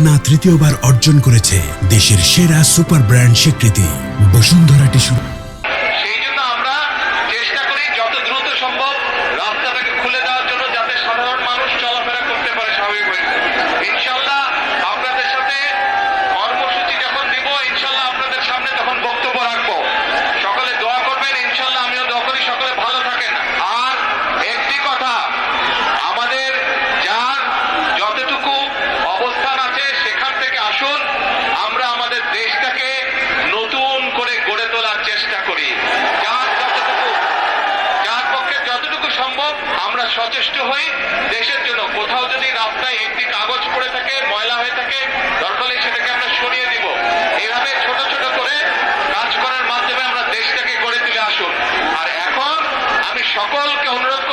টানা তৃতীয়বার অর্জন করেছে দেশের সেরা সুপার ব্র্যান্ড স্বীকৃতি বসুন্ধরা টিস্যু। সেই জন্য আমরা চেষ্টা করি যত দ্রুত সম্ভব রাস্তাটাকে খুলে দেওয়ার জন্য, যাতে সাধারণ মানুষ চলাফেরা করতে পারে স্বাভাবিকভাবে। ইনশাল্লাহ আপনাদের সাথে কর্মসূচি যখন দিব, ইনশাল্লাহ আপনাদের সামনে তখন বক্তব্য রাখবো। সকলে দোয়া করবেন, ইনশাল্লাহ আমিও দোয়া করি সকলে ভালো থাকেন। আর একটি কথা, আমাদের যার যতটুকু অবস্থান আছে সেখান থেকে আসুন, আমরা আমাদের দেশটাকে নতুন করে গড়ে তোলার চেষ্টা করি। যার পক্ষে যতটুকু সম্ভব আমরা সচেষ্ট হই দেশের জন্য। কোথাও যদি রাস্তায় একটি কাগজ পড়ে থাকে, ময়লা হয়ে থাকে, দরকার হলে সেটাকে আমরা সরিয়ে দিব। এইভাবে ছোট ছোট করে কাজ করার মাধ্যমে আমরা দেশটাকে গড়ে তুলে আসুন। আর এখন আমি সকলকে অনুরোধ